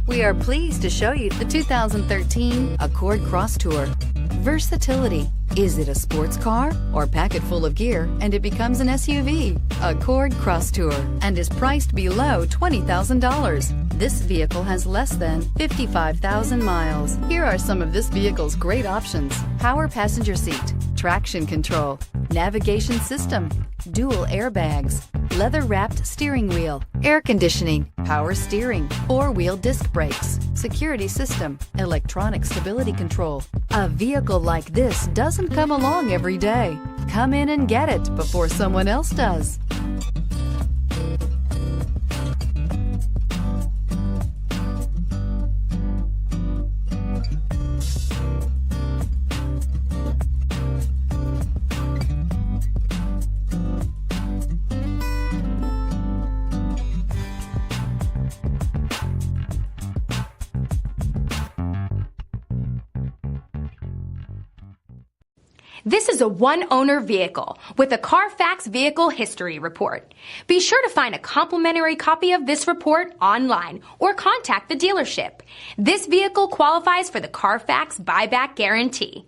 We are pleased to show you the 2013 Accord Crosstour. Versatility. Is it a sports car or pack it full of gear and it becomes an SUV? Accord Crosstour and is priced below $20,000. This vehicle has less than 55,000 miles. Here are some of this vehicle's great options: power passenger seat, traction control, navigation system, dual airbags, leather-wrapped steering wheel, air conditioning, power steering, four-wheel disc brakes, security system, electronic stability control. A vehicle like this doesn't come along every day. Come in and get it before someone else does. This is a one-owner vehicle with a Carfax Vehicle History Report. Be sure to find a complimentary copy of this report online or contact the dealership. This vehicle qualifies for the Carfax Buyback Guarantee.